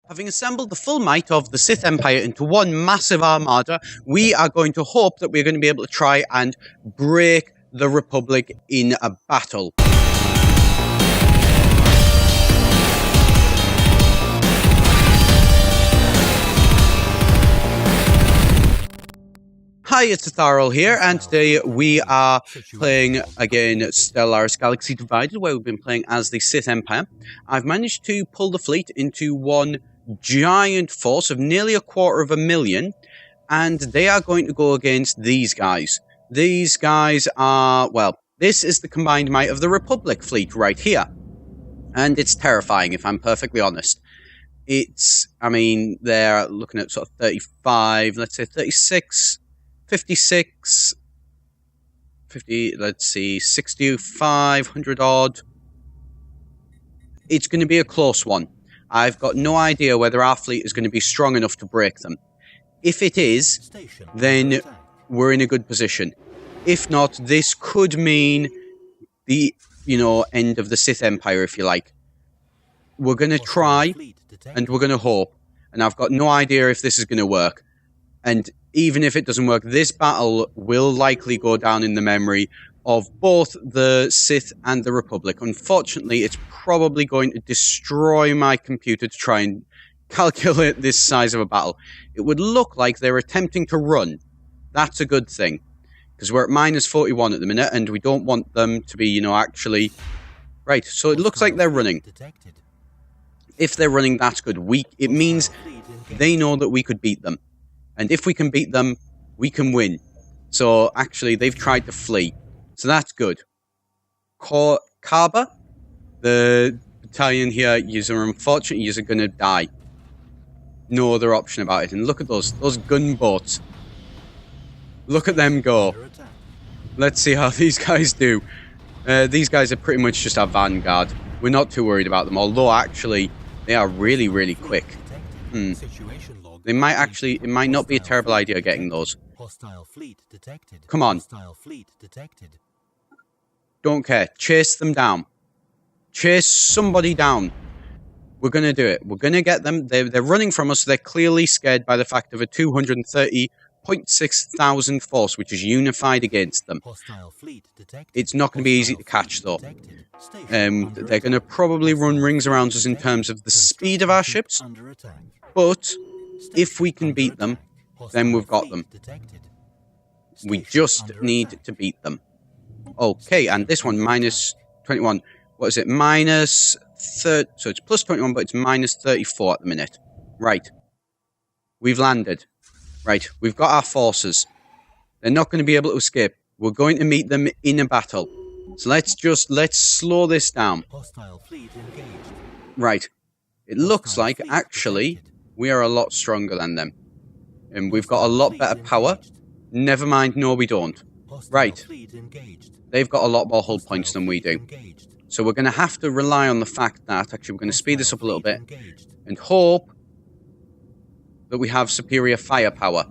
Having assembled the full might of the Sith Empire into one massive armada, we are going to hope that we're going to be able to try and break the Republic in a battle. Hi, it's Etharal here, and today we are playing again Stellaris Galaxy Divided, where we've been playing as the Sith Empire. I've managed to pull the fleet into one giant force of nearly 250,000, and they are going to go against these guys. These guys are, well, this is the combined might of the Republic fleet right here. And it's terrifying, if I'm perfectly honest. It's, I mean, they're looking at sort of 35, let's say 36... 56, 50, let's see, 6,500 odd. It's going to be a close one. I've got no idea whether our fleet is going to be strong enough to break them. If it is, then we're in a good position. If not, this could mean the, end of the Sith Empire, if you like. We're going to try, and we're going to hope. And I've got no idea if this is going to work. And even if it doesn't work, this battle will likely go down in the memory of both the Sith and the Republic. Unfortunately, it's probably going to destroy my computer to try and calculate this size of a battle. It would look like they're attempting to run. That's a good thing, because we're at minus 41 at the minute, and we don't want them to be, actually... Right, so it looks like they're running. If they're running, that's good. It means they know that we could beat them. And if we can beat them, we can win. So, actually, they've tried to flee. So that's good. Kaba, the battalion here, you're unfortunately, you're going to die. No other option about it. And look at those gunboats. Look at them go. Let's see how these guys do. These guys are pretty much just our vanguard. We're not too worried about them. Although, actually, they are really, really quick. They might actually, it might not be a terrible idea getting those. Hostile fleet detected. Come on. Hostile fleet detected. Don't care. Chase them down. Chase somebody down. We're going to do it. We're going to get them. They're running from us. They're clearly scared by the fact of a 230.6 thousand force, which is unified against them. Hostile fleet detected. It's not going to be easy to catch, though. They're going to probably run rings around us in terms of the speed of our ships. But if we can beat them, then we've got them. We just need to beat them. Okay, and this one, minus 21. What is it? Minus 30. So it's plus 21, but it's minus 34 at the minute. Right. We've landed. Right, we've got our forces. They're not going to be able to escape. We're going to meet them in a battle. So let's slow this down. Right. It looks like, actually, we are a lot stronger than them. And we've got a lot better power. Never mind, no we don't. Right. They've got a lot more hull points than we do. So we're going to have to rely on the fact that, actually we're going to speed this up a little bit, and hope that we have superior firepower.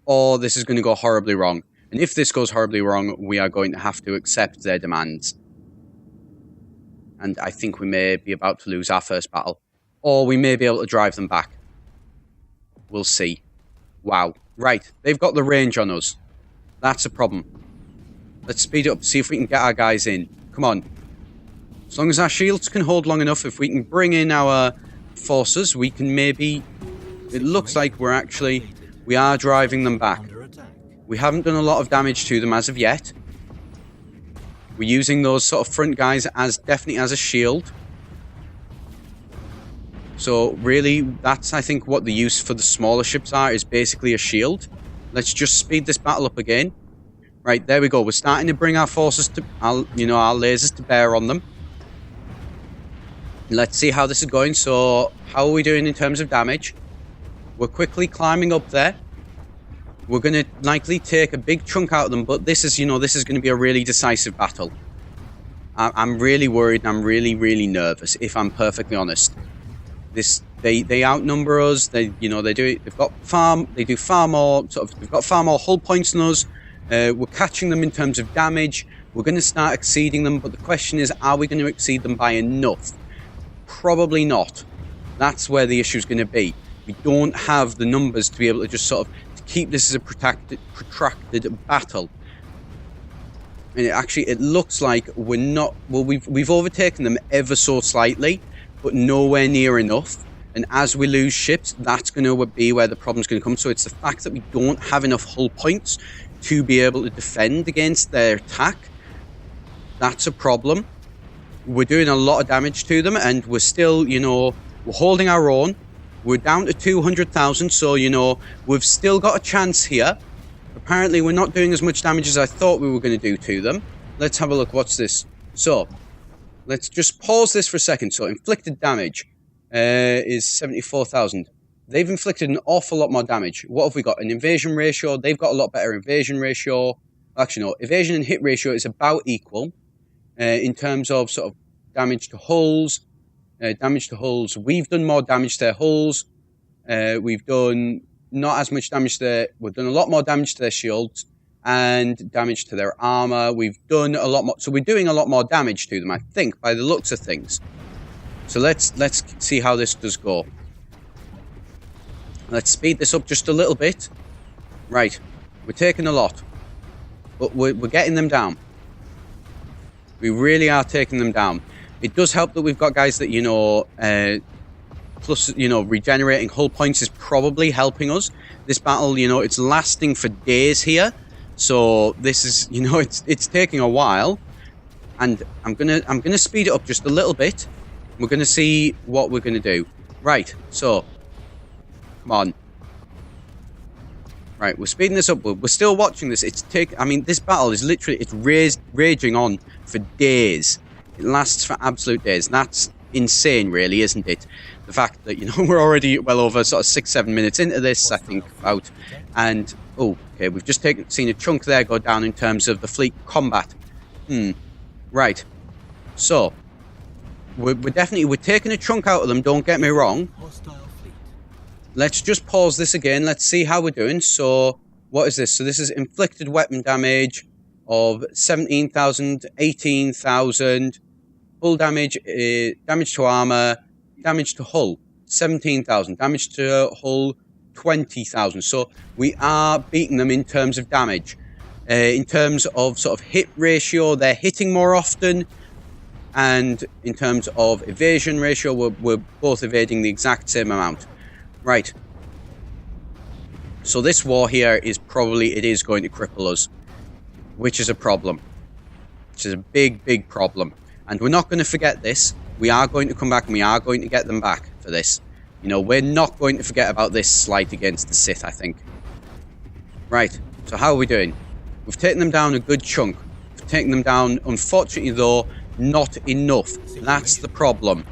Or this is going to go horribly wrong. And if this goes horribly wrong, we are going to have to accept their demands. And I think we may be about to lose our first battle. Or we may be able to drive them back. We'll see. Wow. Right. They've got the range on us. That's a problem. Let's speed it up. See if we can get our guys in. Come on. As long as our shields can hold long enough, if we can bring in our forces, we can maybe... It looks like we are driving them back. We haven't done a lot of damage to them as of yet. We're using those sort of front guys definitely as a shield. So really, that's, I think, what the use for the smaller ships are, is basically a shield. Let's just speed this battle up again. Right, there we go. We're starting to bring our forces to, our lasers to bear on them. Let's see how this is going. So, how are we doing in terms of damage? We're quickly climbing up there. We're going to likely take a big chunk out of them, but this is, this is going to be a really decisive battle. I'm really worried and I'm really, really nervous, if I'm perfectly honest. They outnumber us. They've got far more hull points than us. We're catching them in terms of damage. We're going to start exceeding them, but the question is, are we going to exceed them by enough? Probably not. That's where the issue is going to be. We don't have the numbers to be able to just sort of keep this as a protracted battle. And it looks like we're not... Well, we've overtaken them ever so slightly, but nowhere near enough. And as we lose ships, that's going to be where the problem's going to come. So it's the fact that we don't have enough hull points to be able to defend against their attack. That's a problem. We're doing a lot of damage to them, and we're still, you know, we're holding our own. We're down to 200,000, so, you know, we've still got a chance here. Apparently, we're not doing as much damage as I thought we were going to do to them. Let's have a look. What's this? So, let's just pause this for a second. So, inflicted damage is 74,000. They've inflicted an awful lot more damage. What have we got? An evasion ratio. They've got a lot better evasion ratio. Actually, no. Evasion and hit ratio is about equal. In terms of sort of damage to hulls. We've done more damage to their hulls. We've done not as much damage to their... We've done a lot more damage to their shields and damage to their armor. We've done a lot more... So we're doing a lot more damage to them, I think, by the looks of things. So let's see how this does go. Let's speed this up just a little bit. Right. We're taking a lot. But we're getting them down. We really are taking them down. It does help that we've got guys that, you know, plus, you know, regenerating hull points is probably helping us. This battle, you know, it's lasting for days here. So this is, you know, it's taking a while. And I'm gonna speed it up just a little bit. We're gonna see what we're gonna do. Right, so come on. Right, we're speeding this up. We're still watching this. I mean, this battle is literally, raging on for days. It lasts for absolute days. That's insane, really, isn't it? The fact that, you know, we're already well over sort of 6-7 minutes into this, I think, about. And, oh, okay, we've just seen a chunk there go down in terms of the fleet combat. Right. So, we're taking a chunk out of them, don't get me wrong. Let's just pause this again. Let's see how we're doing. So, what is this? So, this is inflicted weapon damage of 17,000, 18,000. Hull damage, damage to armor, damage to hull, 17,000. Damage to hull, 20,000. So, we are beating them in terms of damage. In terms of sort of hit ratio, they're hitting more often. And in terms of evasion ratio, we're both evading the exact same amount. Right. So this war here is it is going to cripple us. Which is a problem. Which is a big, big problem. And we're not going to forget this. We are going to come back and we are going to get them back for this. You know, we're not going to forget about this slight against the Sith, I think. Right. So how are we doing? We've taken them down a good chunk. We've taken them down, unfortunately though, not enough. That's the problem.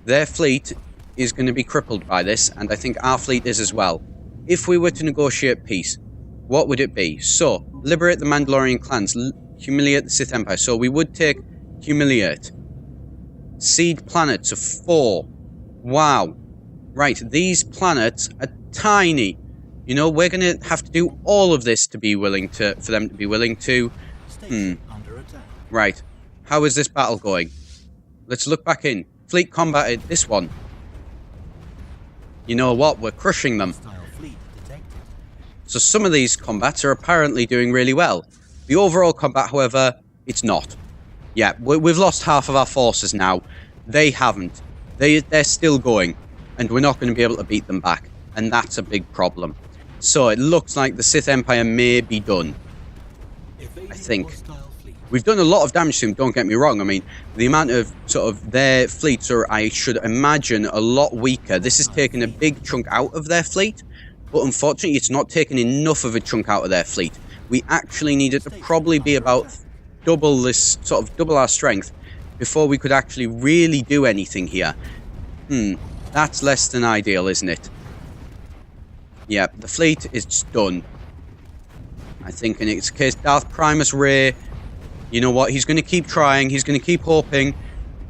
Their fleet is going to be crippled by this, and I think our fleet is as well. If we were to negotiate peace, what would it be? So, liberate the Mandalorian clans, humiliate the Sith Empire. So we would take humiliate. Seed planets of 4. Wow. Right, these planets are tiny. You know, we're going to have to do all of this to be willing to, for them to be willing to. Right. How is this battle going? Let's look back in. Fleet combated this one. You know what? We're crushing them. So some of these combats are apparently doing really well. The overall combat, however, it's not. Yeah, we've lost half of our forces now. They haven't. They're still going. And we're not going to be able to beat them back. And that's a big problem. So it looks like the Sith Empire may be done. I think. We've done a lot of damage to them, don't get me wrong. I mean, the amount of sort of their fleets are, I should imagine, a lot weaker. This has taken a big chunk out of their fleet, but unfortunately it's not taken enough of a chunk out of their fleet. We actually needed to probably be about double our strength before we could actually really do anything here. That's less than ideal, isn't it? Yeah, the fleet is just done. I think in its case, Darth Primus Rae, you know what, he's going to keep trying, he's going to keep hoping,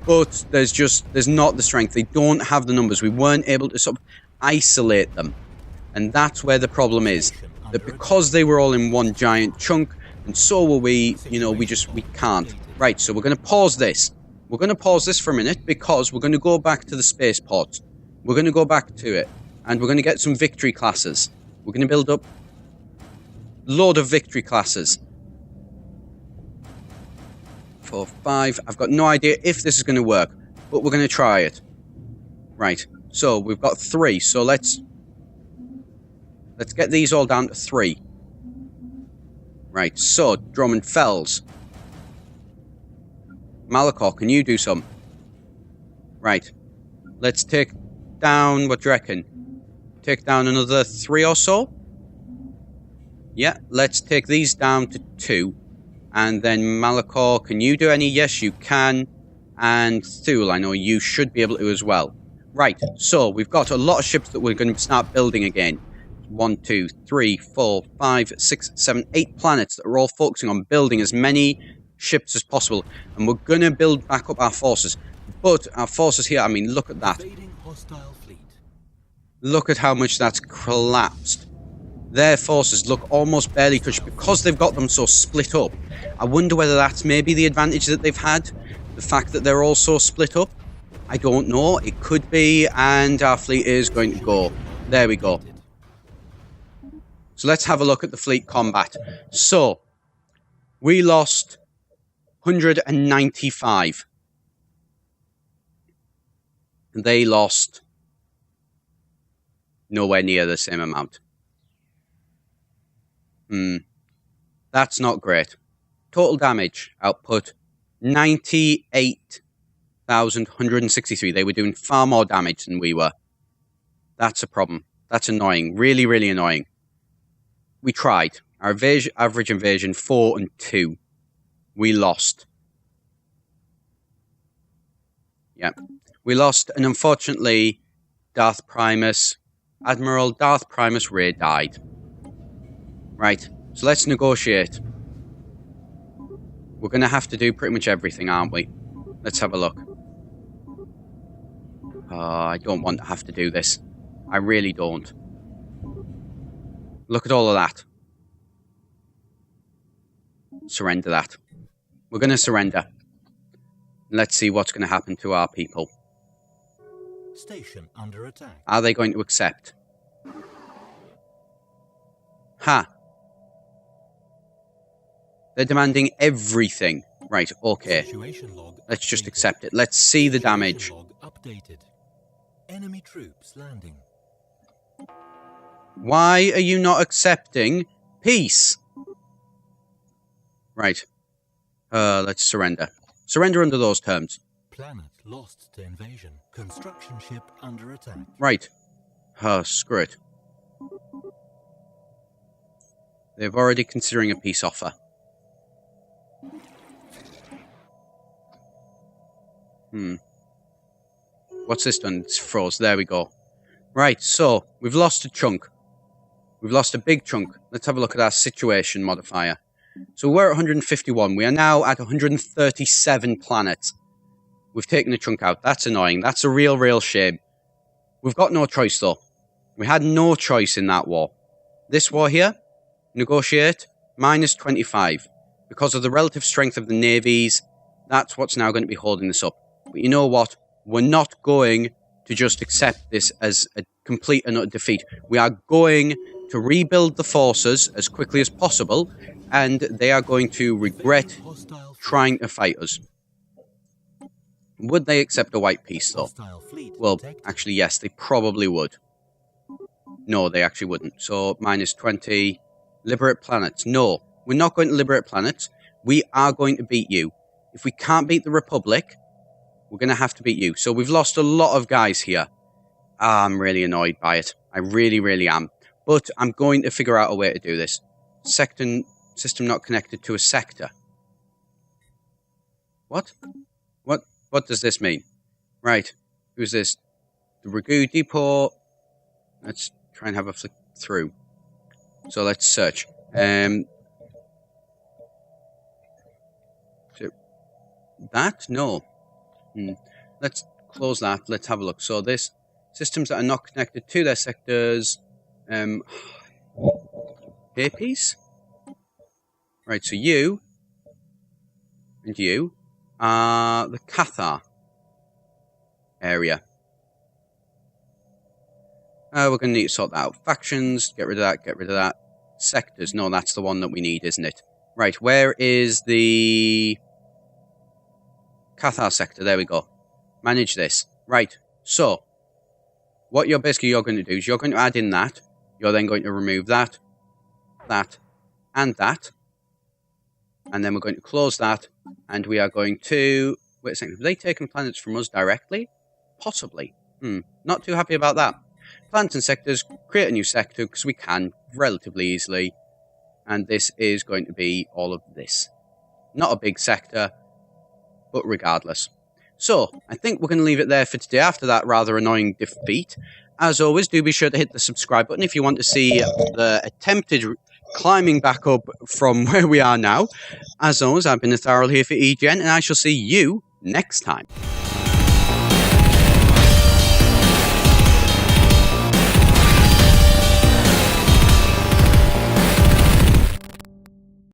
but there's not the strength. They don't have the numbers. We weren't able to sort of isolate them. And that's where the problem is. That because they were all in one giant chunk, and so were we, you know, we can't. Right, so we're going to pause this. We're going to pause this for a minute because we're going to go back to the spaceport. We're going to go back to it. And we're going to get some victory classes. We're going to build up a load of victory classes. 4, 5. I've got no idea if this is going to work, but we're going to try it. Right. So we've got 3. So let's get these all down to 3. Right. So Drummond Fells. Malachor, can you do some? Right. Let's take down, what do you reckon? Take down another 3 or so? Yeah, let's take these down to 2. And then Malachor, can you do any? Yes, you can. And Thule, I know you should be able to as well. Right, so we've got a lot of ships that we're going to start building again. 1, 2, 3, 4, 5, 6, 7, 8 planets that are all focusing on building as many ships as possible. And we're going to build back up our forces. But our forces here, I mean, look at that. Look at how much that's collapsed. Their forces look almost barely touched because they've got them so split up. I wonder whether that's maybe the advantage that they've had. The fact that they're all so split up. I don't know. It could be. And our fleet is going to go. There we go. So let's have a look at the fleet combat. So, we lost 195. And they lost nowhere near the same amount. That's not great. Total damage output 98,163. They were doing far more damage than we were. That's a problem. That's annoying. Really, really annoying. We tried. Our average invasion 4 and 2. We lost. Yeah. We lost, and unfortunately, Admiral Darth Primus Rae died. Right, so let's negotiate. We're going to have to do pretty much everything, aren't we? Let's have a look. I don't want to have to do this. I really don't. Look at all of that. Surrender that. We're going to surrender. Let's see what's going to happen to our people. Station under attack. Are they going to accept? Ha! They're demanding everything. Right, okay. Let's just accept it. Let's see the damage. Log updated. Enemy troops landing. Why are you not accepting peace? Right. Let's surrender. Surrender under those terms. Planet lost to invasion. Construction ship under attack. Right. Screw it. They're already considering a peace offer. What's this done? It's froze. There we go. Right, so we've lost a chunk. We've lost a big chunk. Let's have a look at our situation modifier. So we're at 151. We are now at 137 planets. We've taken a chunk out. That's annoying. That's a real shame. We've got no choice, though. We had no choice in that war. This war here, negotiate, minus 25. Because of the relative strength of the navies, that's what's now going to be holding this up. But you know what? We're not going to just accept this as a complete and utter defeat. We are going to rebuild the forces as quickly as possible, and they are going to regret trying to fight us. Would they accept a white peace, though? Well, actually, yes, they probably would. No, they actually wouldn't. So, minus 20. Liberate planets. No, we're not going to liberate planets. We are going to beat you. If we can't beat the Republic, we're going to have to beat you. So, we've lost a lot of guys here. I'm really annoyed by it. I really am. But I'm going to figure out a way to do this. System not connected to a sector. What? What does this mean? Right. Who's this? The Ragu Depot. Let's try and have a flick through. So let's search. So that? No. Let's close that. Let's have a look. So this systems that are not connected to their sectors. Here piece. Right. So you and you The Cathar area. We're going to need to sort that out. Factions, get rid of that, get rid of that. Sectors, no, that's the one that we need, isn't it? Right, where is the Cathar sector? There we go. Manage this. Right, so, what you're going to do is you're going to add in that. You're then going to remove that, that, and that. And then we're going to close that. And we are going to... Wait a second, have they taken planets from us directly? Possibly. Not too happy about that. Planets and sectors, create a new sector, because we can relatively easily. And this is going to be all of this. Not a big sector, but regardless. So, I think we're going to leave it there for today after that rather annoying defeat. As always, do be sure to hit the subscribe button if you want to see the attempted climbing back up from where we are now. As always, I've been Etharal here for EGN, and I shall see you next time.